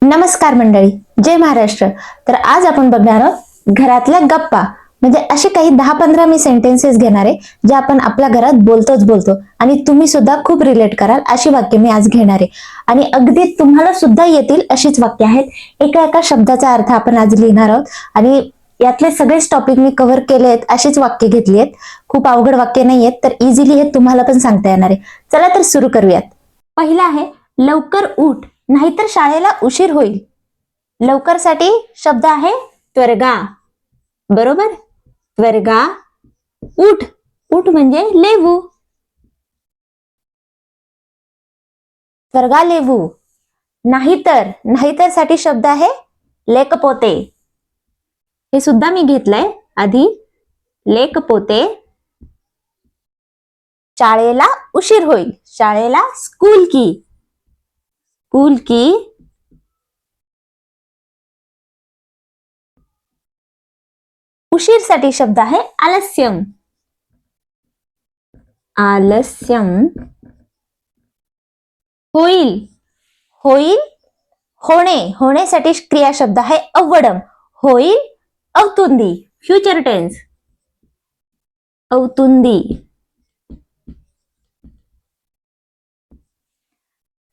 नमस्कार मंडळी, जय महाराष्ट्र. तर आज आपण बघणार आहोत घरातल्या गप्पा. म्हणजे असे काही 10-15 मी सेंटेन्सेस घेणार आहे जे आपण आपल्या घरात बोलतो आणि तुम्ही सुद्धा खूप रिलेट कराल अशी वाक्य मी आज घेणार आहे. आणि अगदी तुम्हाला सुद्धा येतील अशीच वाक्य आहेत. एका एका शब्दाचा अर्थ आपण आज लिहिणार आहोत आणि यातले सगळेच टॉपिक मी कव्हर केले आहेत, अशीच वाक्य घेतली आहेत. खूप अवघड वाक्य नाही आहेत, तर इझिली हे तुम्हाला पण सांगता येणार आहे. चला तर सुरू करूयात. पहिला आहे लवकर उठ, नाहीतर शाळेला उशीर होईल. लवकर साठी शब्द आहे त्वरगा. बरोबर, त्वरगा. उठ, उठ म्हणजे लेवू. त्वरगा लेवू. नाहीतर, नाहीतर साठी शब्द आहे लेकपोते. हे सुद्धा मी घेतलंय आधी. लेकपोते. शाळेला उशीर होईल. शाळेला स्कूल की. स्कूल की. उशीर साठी शब्द आहे आलस्यम. आलस्यम. होईल, होईल, होणे. होण्यासाठी क्रिया शब्द आहे अव्वडम. होईल अवतुंदी. Future tense. अवतुंदी.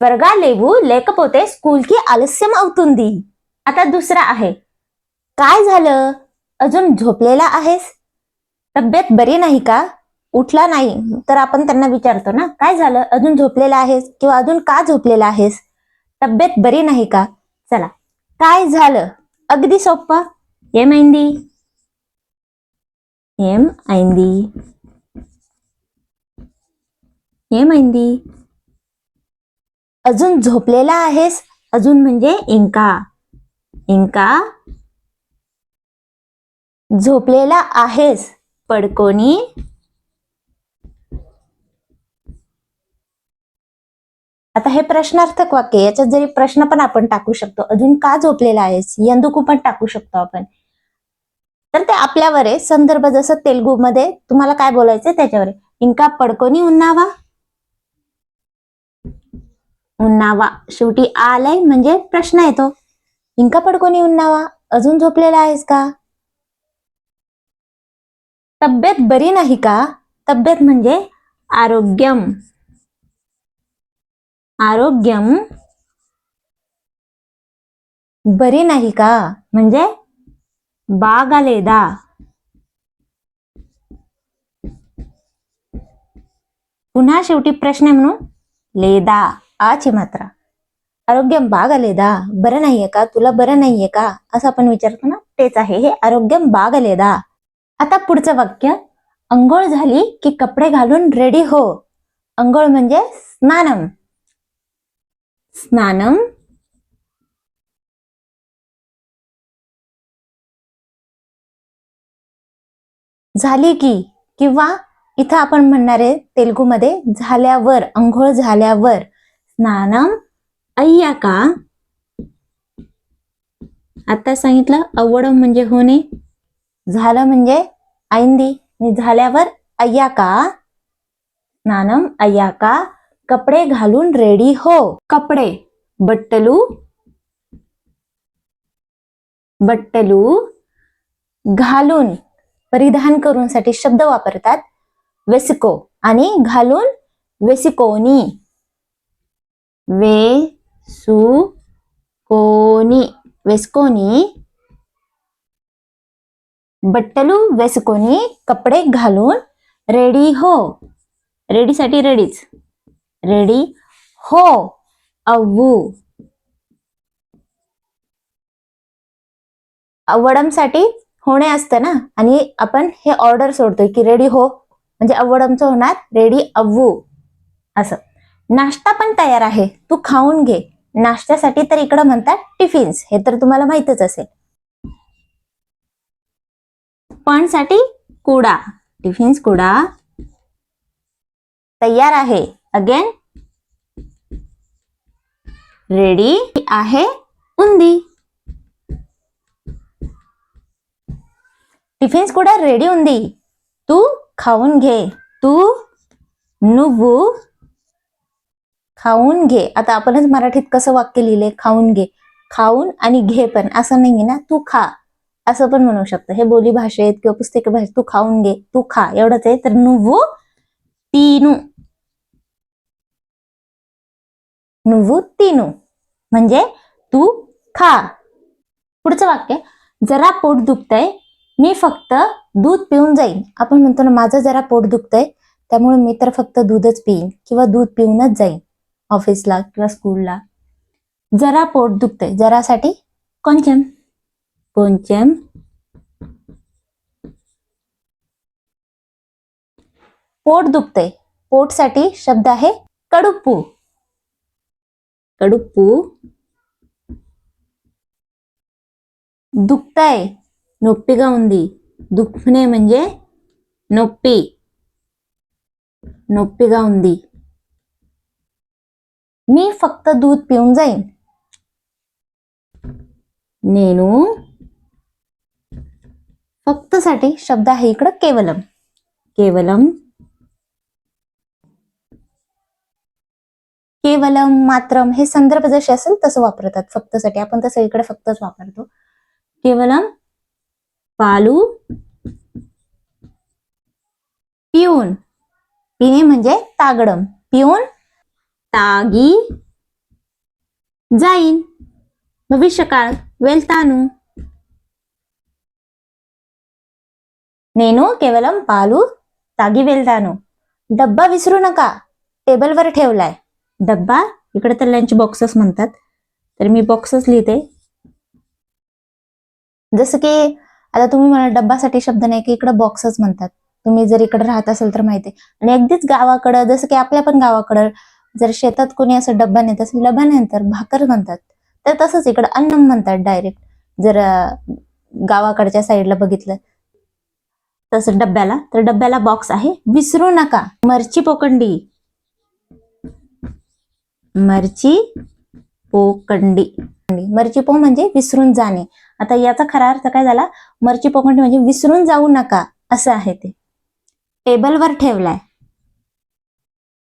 त्वरगा लेवू, लेकपोते स्कूल की आलस्यम अवतुंदी. आता दुसरा आहे काय झालं, अजून झोपलेला आहेस. तब्येत बरी नाही का. उठला नाही तर आपण त्यांना विचारतो ना, काय झालं, अजून झोपलेला आहेस किंवा अजून का झोपलेला आहेस. तब्येत बरी नाही का. चला, काय झालं अगदी सोपं. ఏమైంది. ఏమైంది. ఏమైంది. अजून झोपलेला आहेस. अजून म्हणजे इंका. इंका. झोपलेला आहेस पडकोनी. आता हे प्रश्नार्थक वाक्य, याच्यात जरी प्रश्न पण आपण टाकू शकतो. अजून का झोपलेला आहेस, यंदुकू पण टाकू शकतो आपण. तर ते आपल्यावर आहे. संदर्भ जसं तेलुगू मध्ये तुम्हाला काय बोलायचंय त्याच्यावर. इंका पडकोनी उन्नावा. उन्नावा शेवटी आलंय म्हणजे प्रश्न येतो. इंका पडकोनी उन्नावा, अजून झोपलेला आहेस का. तब्येत बरी नाही का. तब्येत म्हणजे आरोग्यम. आरोग्यम. बरी नाही का म्हणजे बागालेदा. पुन्हा शेवटी प्रश्न म्हणून लेदा, आची मात्रा. आरोग्यम बागालेदा. बरं नाहीये का, तुला बरं नाहीये का, असं आपण विचारतो ना, तेच आहे हे आरोग्यम बागालेदा. आता पुढचं वाक्य, अंघोळ झाली की कपडे घालून रेडी हो. अंघोळ म्हणजे स्नानम. स्नानम. झाली की किंवा इथं आपण म्हणणार आहे तेलुगूमध्ये झाल्यावर, अंघोळ झाल्यावर. स्नानम अय्याका. आता सांगितलं अव्वडम म्हणजे होणे, झालं म्हणजे आईंदी, झाल्यावर अय्याका. स्नानम अय्याका. कपडे घालून रेडी हो. कपडे बट्टलू. बट्टलू. घालून परिधान करून साठी शब्द वापरतात वेसिको आणि घालून वेसिकोनी. वेसुकोनी. वेस्कोनी. बट्टलू वेसुकोनी, कपडे घालून रेडी हो. रेडी साठी रेडीच. रेडी हो अव्वू. अव्वडम साठी होणे असतं ना, आणि आपण हे ऑर्डर सोडतोय की रेडी हो म्हणजे अव्वडमचं होणार रेडी अव्वू असं. नाश्ता पण तयार आहे, तू खाऊन घे. नाश्त्यासाठी तर इकडं म्हणतात टिफिन्स, हे तर तुम्हाला माहितच असेल. पण साठी कुडा. टिफिन्स कुडा. तयार आहे अगेन रेडी आहे उंदी. टिफिन्स कुडा रेडी उंदी, तू खाऊन घे. तू नुव्वू खाऊन घे. आता आपणच मराठीत कसं वाक्य लिहिले खाऊन घे. खाऊन आणि घे पण असं नाहीये ना, तू खा असं पण म्हणू शकतं. हे बोली भाषेत किंवा पुस्तकी भाषेत तू खाऊन घे, तू खा एवढंच आहे. तर नुव्वू तीनू, नुव्वू तीनू म्हणजे तू खा. पुढचं वाक्य, जरा पोट दुखतंय, मी फक्त दूध पिऊन जाईन. आपण म्हणतो ना, माझं जरा पोट दुखतंय त्यामुळे मी तर फक्त दूधच पिईन किंवा दूध पिऊनच जाईन ऑफिसला किंवा स्कूलला. जरा पोट दुखतंय, जरासाठी कोंचम, कोंचम. पोट दुखतंय, पोटसाठी शब्द आहे कडुप्पू, कडुप्पू. दुखतंय, नोप्पीगा उंदी, दुखणे म्हणजे नोप्पी, नोप्पीगा उंदी. मी फक्त दूध पिऊन जाईन, नेनू फक्त साठी शब्द आहे इकडं केवलम, केवलम. केवलम, मात्रम हे संदर्भ जसे असेल तसं वापरतात. फक्त साठी आपण तसं इकडे फक्तच वापरतो. केवलम पालू पिऊन, पिणे म्हणजे तागडम, पिऊन तागी जाईन. भविष्यकाळ वेल्तानु, नेनू केवलम पालू तागी वेल्तानु. डब्बा विसरू नका, टेबलवर ठेवलाय. डब्बा इकडे तर लंच बॉक्सेस म्हणतात, तर मी बॉक्सेस लिहिते. जसं की आता तुम्ही मला डब्बासाठी शब्द नाही की इकडे बॉक्सच म्हणतात. तुम्ही जर इकडे राहत असेल तर माहिती आहे. आणि अगदीच गावाकडं, जसं की आपल्या पण गावाकडं जर शेतात कोणी असं डब्बा नेत असेल, डब्बा नंतर भाकर म्हणतात, तर तसंच इकडे अन्नम म्हणतात डायरेक्ट. जर गावाकडच्या साईडला बघितलं तसं डब्याला, तर डब्याला बॉक्स आहे. विसरू नका, मरची पोकंडी, मरची पोकंडी. मरची पो म्हणजे विसरून जाणे. आता याचा खरा अर्थ काय झाला, मरची पोकंडी म्हणजे विसरून जाऊ नका असं आहे ते. टेबलवर ठेवलाय,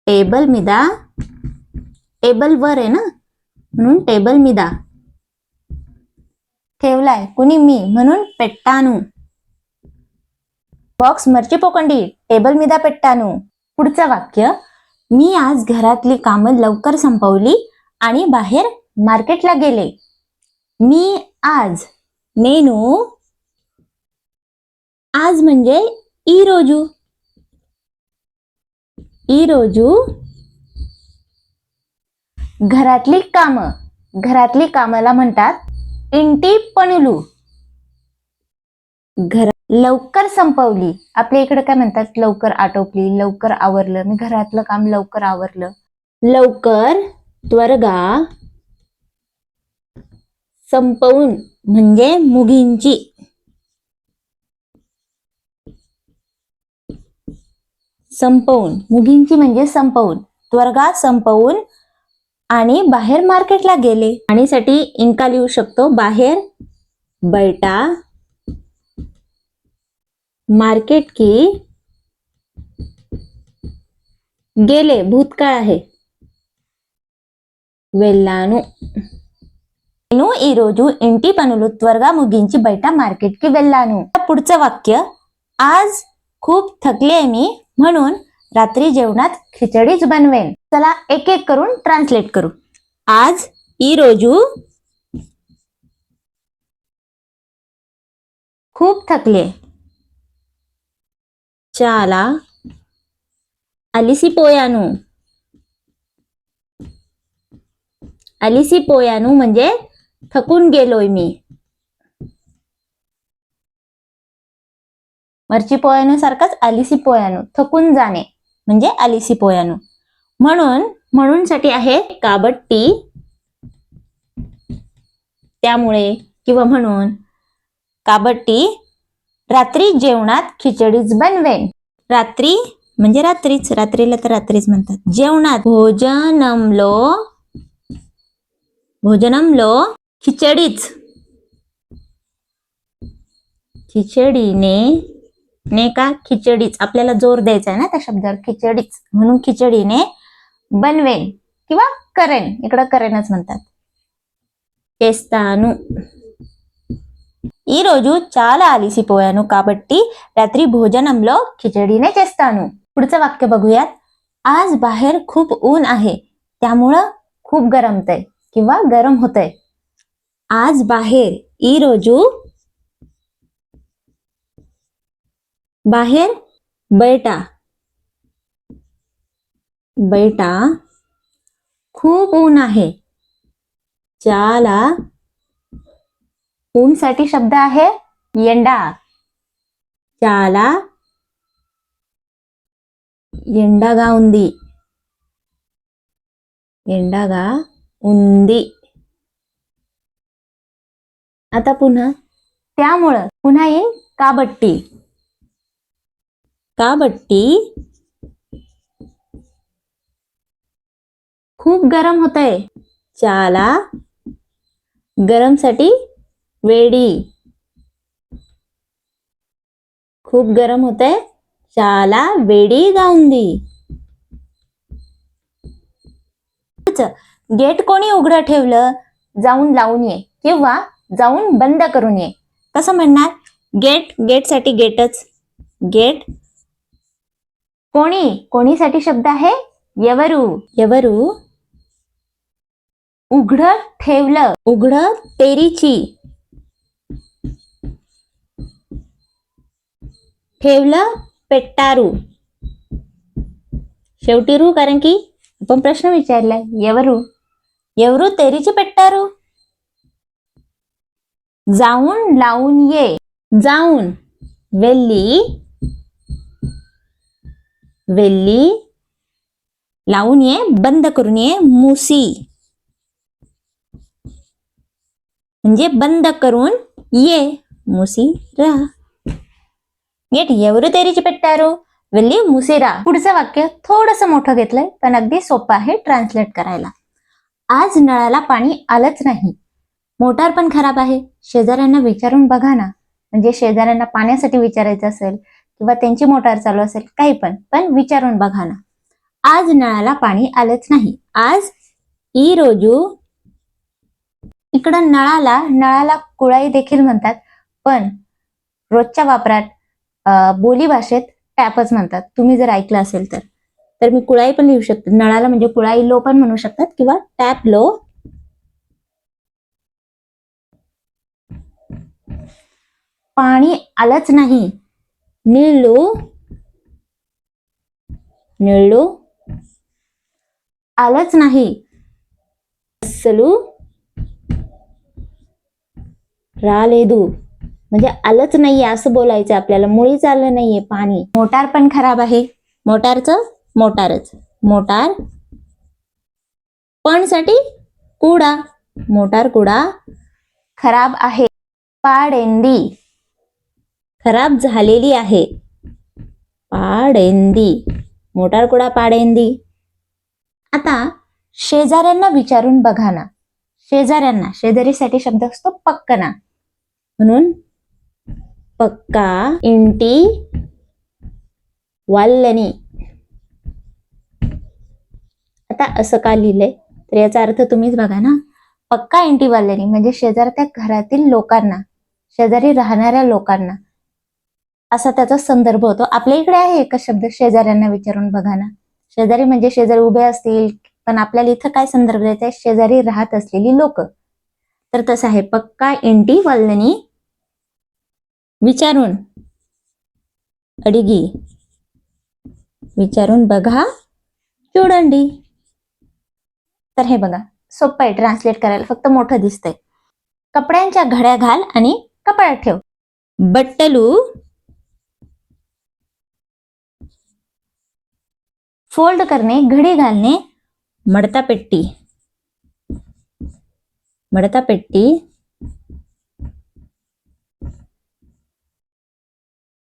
टेबल मिदा, टेबल वर आहे ना म्हणून टेबल मिदा. ठेवलाय कुणी, मी म्हणून पेट्टानू. Box मरची पोकंडी table मिदा पेट्टानू. पुढचं वाक्य, मी आज घरातली कामं लवकर संपवली आणि बाहेर मार्केटला गेले. मी आज, नेनू आज म्हणजे ई रोजू, ई रोजू. घरातली कामं, घरातली कामाला म्हणतात इंटी पनुलू. घर लवकर संपवली, आपल्या इकडे काय म्हणतात, लवकर आटोपली, लवकर आवरलं. मी घरातलं काम लवकर आवरलं. लवकर त्वरगा संपवून म्हणजे मुगींची, संपवून, मुगींची म्हणजे संपवून, त्वरगा संपवून आणि बाहेर मार्केटला गेले. आणि साठी इंका लिहू शकतो, बाहेर बैठा, मार्केट की गेले भूतकाळ आहे. वेल्लानु, నేను ఈరోజు ఇంటి పనులు త్వరగా ముగించి బయట మార్కెटకి వెళ్ళాను. पुढचं वाक्य, आज खूप थकले मी म्हणून रात्री जेवणात खिचडीच बनवेन. चला एक एक करून ट्रान्सलेट करू. आज ఈరోజు खूप थकले, చాలా అలిసిపోయాను, అలిసిపోయాను म्हणजे थकून गेलोय मी. मर्चिपोयानो सारखाच अलिसिपोयानो, थकून जाणे म्हणजे अलिसिपोयानो. म्हणून, म्हणून साठी आहे काबट्टी, त्यामुळे किंवा म्हणून. काबट्टी रात्री जेवणात खिचडीच बनवेन. रात्री म्हणजे रात्रीच, रात्रीला तर रात्रीच म्हणतात. जेवणात भोजनमलो, भोजनमलो खिचडीच, खिचडीने, ने का खिचडीच, आपल्याला जोर द्यायचा आहे ना त्या शब्दावर, खिचडीच म्हणून खिचडीने बनवेन किंवा करेन, इकडं करेनच म्हणतात. చేస్తాను. ఈ రోజు చాలా అలసిపోయాను కాబట్టి रात्री भोजनंలో खिचडीने చేస్తాను. पुढचं वाक्य बघूयात. आज बाहेर खूप ऊन आहे त्यामुळं खूप गरमतय किंवा गरम होतय. आज बाहेर ఈ రోజు बाहेर బయట బయట खूप ऊन आहे. చాలా ऊन साठी शब्द आहे ఎండా. చాలా ఎండగా ఉంది. ఎండగా ఉంది. आता पुन्हा त्यामुळं पुन्हा येईल కాబట్టి. కాబట్టి खूप गरम होतंय. చాలా गरम साठी वेडी. खूप गरम होतंय. చాలా వేడిగా ఉంది. गेट कोणी उघडं ठेवलं? जाऊन लावून ये किंवा जाऊन बंद करून ये. कसं म्हणणार? गेट साठी गेटच. गेट कोणीसाठी शब्द आहे ఎవరు. ఎవరు उघडं ठेवलं. उघडं तेरीची. ठेवलं పెట్టారు. शेवटी रू कारण की आपण प्रश्न विचारलाय. ఎవరు तेरीची పెట్టారు. जाऊन लावून ये. जाऊन వెళ్ళి लावून ये बंद करून ये मुसी. म्हणजे बंद करून ये मुसी रा. गेट ఎవరు तेरीची పెట్టారు. వెళ్ళి मुसीरा. पुढचं वाक्य थोडंसं मोठं घेतलंय पण अगदी सोपं आहे ट्रान्सलेट करायला. आज नळाला पाणी आलंच नाही. मोटार पण खराब आहे. शेजाऱ्यांना विचारून बघा ना. म्हणजे शेजाऱ्यांना पाण्यासाठी विचारायचं असेल किंवा त्यांची मोटार चालू असेल काही पण विचारून बघा ना. आज नळाला पाणी आलंच नाही. आज ई रोजू. इकडं नळाला कुळाई देखील म्हणतात पण रोजच्या वापरात बोली भाषेत टॅपच म्हणतात. तुम्ही जर ऐकलं असेल तर मी कुळाई पण लिहू शकते. नळाला म्हणजे कुळाई लो पण म्हणू शकतात किंवा टॅप लो. पाणी आलंच नाही. నీళ్ళు आलंच नाही. అస్సలు రాలేదు. म्हणजे आलंच नाहीये असं बोलायचं आपल्याला. मुळीच आलं नाहीये पाणी. मोटार पण खराब आहे. मोटारच. मोटार पण साठी कुडा. मोटार कुडा खराब आहे. पाडेंदी खराब झालेली आहे. पाडेंदी मोटार कुडा पाडेंदी. आता शेजाऱ्यांना विचारून बघा ना. शेजारीसाठी शब्द असतो पक्कना. म्हणून पक्का इंटी वाल्लनी. आता असं का लिहिलंय तर याचा अर्थ तुम्हीच बघा ना. पक्का इंटी वाल्लनी म्हणजे शेजारच्या घरातील लोकांना, शेजारी राहणाऱ्या लोकांना असा त्याचा संदर्भ होतो. आपल्या इकडे आहे एकच शब्द शेजाऱ्यांना विचारून बघा ना. शेजारी म्हणजे शेजारी उभे असतील पण आपल्याला इथं काय संदर्भ द्यायचा आहे? शेजारी राहत असलेली लोक. तर तसं आहे पक्का इंटी वाल्लनी. विचारून अडिगी. विचारून बघा चूडंडी. तर हे बघा सोपं आहे ट्रान्सलेट करायला. फक्त मोठं दिसतंय. कपड्यांच्या घड्या घाल आणि कपाळात ठेव. बट्टलू फोल्ड करणे, घडी घालणे. मडता पेट्टी.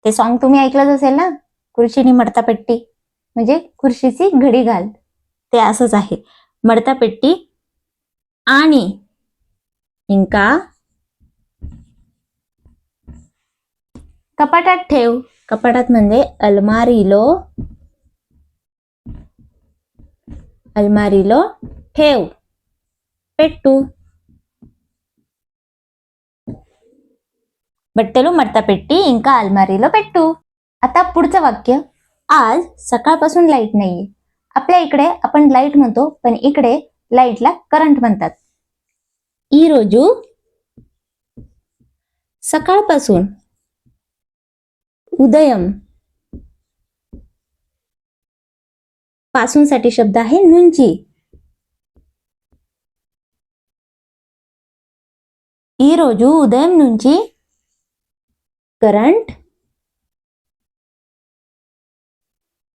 ते सॉन्ग तुम्ही ऐकलंच असेल ना. खुर्चीनी मडता पेट्टी म्हणजे खुर्चीची घडी घाल. ते असंच आहे. मडता पेट्टी. आणि इंका कपाटात ठेव. कपाटात म्हणजे अलमारीलो ठेव. पेट्टू బట్టలు మడత పెట్టి ఇంకా అల్మారీలో పెట్టు. आता पुढचं वाक्य, आज सकाळपासून लाईट नाहीये. आपल्या इकडे आपण लाईट म्हणतो, पण इकडे लाईटला करंट म्हणतात. ఈ రోజు सकाळपासून, उदयम पासून साठी शब्द आहे नुंची. ఈ రోజు ఉదయం నుంచి కరెంట్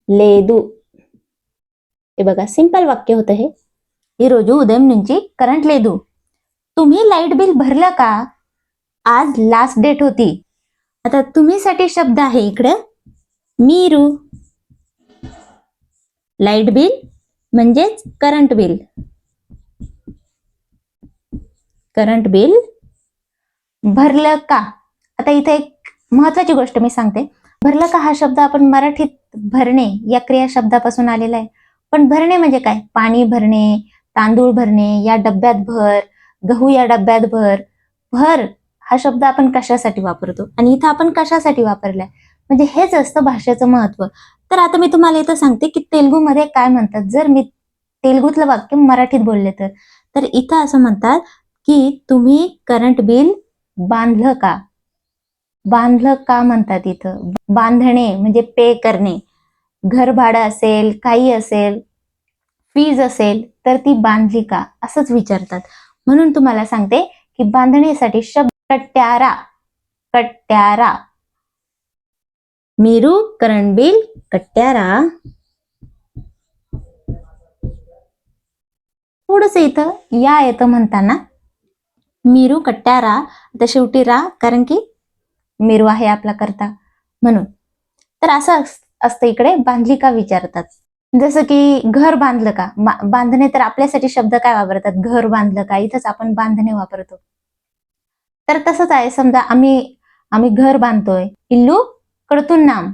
లేదు. हे बघा सिंपल वाक्य होतं हे. ఈ రోజు ఉదయం నుంచి करंट లేదు. तुम्ही लाईट बिल भरलं का? आज लास्ट डेट होती. आता तुम्ही साठी शब्द आहे इकडे మీరు. लाईट बिल म्हणजेच करंट बिल. करंट बिल भरलं का? आता इथे एक महत्वाची गोष्ट मी सांगते. भरलं का हा शब्द आपण मराठीत भरणे या क्रिया शब्दापासून आलेला आहे. पण भरणे म्हणजे काय? पाणी भरणे, तांदूळ भरणे, या डब्यात भर, गहू या डब्यात भर. भर हा शब्द आपण कशासाठी वापरतो आणि इथं आपण कशासाठी वापरलाय, म्हणजे हेच असतं भाषेचं महत्व. तर आता मी तुम्हाला इथं सांगते की तेलुगूमध्ये काय म्हणतात. जर मी तेलुगूतलं वाक्य मराठीत बोलले तर इथं असं म्हणतात की तुम्ही करंट बिल बांधलं का? बांधलं का म्हणतात इथं. बांधणे म्हणजे पे करणे. घर भाडं असेल, काही असेल, फीज असेल तर ती बांधली का असंच विचारतात. म्हणून तुम्हाला सांगते की बांधणीसाठी शब्द कट्यारा. कट्यारा. మీరు करंट बिल कट्यारा. थोडस इथं या येतं म्हणताना मीरू कट्यारा आता शेवटी रा, कारण की मीरू आहे आपला करता म्हणून. तर असं असतं इकडे बांधली का विचारतात. जसं की घर बांधलं का. बांधणे तर आपल्यासाठी शब्द काय वापरतात, घर बांधलं का. इथंच आपण बांधणे वापरतो. तर तसंच आहे. समजा आम्ही घर बांधतोय, इल्लू कडतून नाम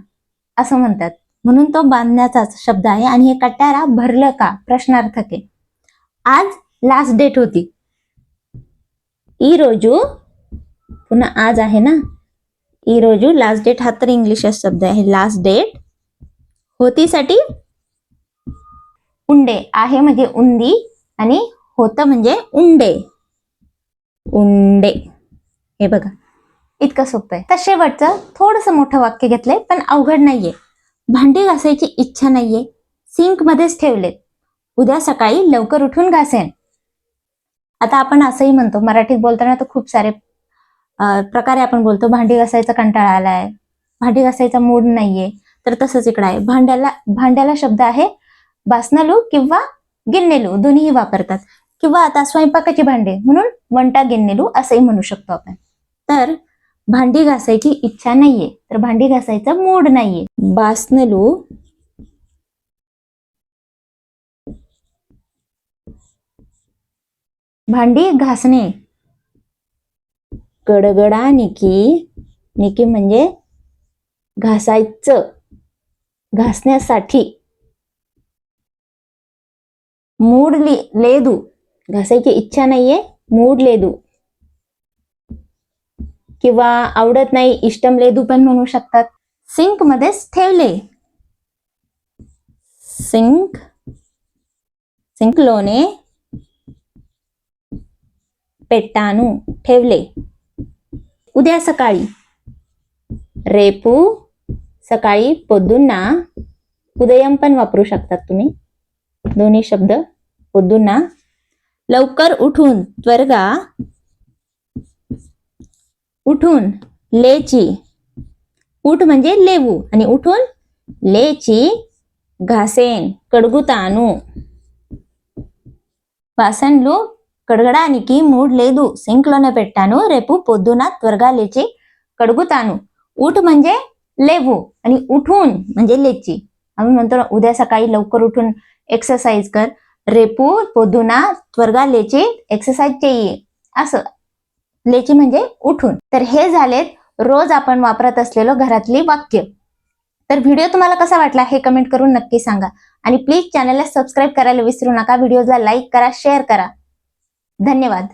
असं म्हणतात. म्हणून तो बांधण्याचाच शब्द आहे. आणि हे कट्यारा भरलं का प्रश्नार्थक आहे. आज लास्ट डेट होती. ఈ రోజు पुन्हा आज आहे ना. ఈ రోజు लास्ट डेट हा तर इंग्लिश शब्द आहे. लास्ट डेट होती साठी उंडे. आहे म्हणजे उंदी आणि होतं म्हणजे उंडे. उंडे. हे बघा इतकं सोपं आहे. तर शेवटचं थोडंसं मोठं वाक्य घेतलंय पण अवघड नाहीये. भांडी घासायची इच्छा नाहीये, सिंक मध्येच ठेवलेत, उद्या सकाळी लवकर उठून घासेन. आता आपण असंही म्हणतो मराठीत बोलताना तर खूप सारे प्रकारे आपण बोलतो. भांडी घासायचा कंटाळा आलाय, भांडी घासायचा मूड नाहीये. तर तसंच इकडे आहे. भांड्याला शब्द आहे बासनलू किंवा गिन्नेलू, दोन्हीही वापरतात. किंवा आता स्वयंपाकाची भांडे म्हणून वंटा गिन्नेलू असंही म्हणू शकतो आपण. तर भांडी घासायची इच्छा नाहीये तर भांडी घासायचा मूड नाहीये. बासनलू भांडी घासणे. गडगडा निकी. निकी म्हणजे घासायचं, घासण्यासाठी. मूड लेदू घासायची इच्छा नाहीये, मूड लेदू. किंवा आवडत नाही, इष्टम लेदू पण म्हणू शकतात. सिंक मध्येच ठेवले. सिंक सिंकलोने పెట్టాను ठेवले. उद्या सकाळी रेपू सकाळी పొద్దున్న. उदयम पण वापरू शकतात तुम्ही, दोन्ही शब्द. పొద్దున్న. लवकर उठून त्वरगा. उठून लेची. उठ म्हणजे लेवू आणि उठून लेची घासेन कड़गुतानु. వాసన్లు కడగడానికి మూడ్ లేదు, సింక్లోనే పెట్టాను, రేపు పొద్దున త్వరగా లేచి కడుగుతాను. उठ म्हणजे लेवू आणि उठून म्हणजे लेची. आम्ही म्हणतो उद्या सकाळी लवकर उठून एक्सरसाइज कर, रेपू పొద్దున త్వరగా లేచి एक्सरसाइज చెయ్యి असं. लेची म्हणजे उठून. तर हे झालेत रोज आपण वापरत असलेलो घरातली वाक्य. तर व्हिडिओ तुम्हाला कसा वाटला हे कमेंट करून नक्की सांगा. आणि प्लीज चॅनलला सबस्क्राईब करायला विसरू नका. व्हिडिओला लाईक करा, शेअर करा. धन्यवाद.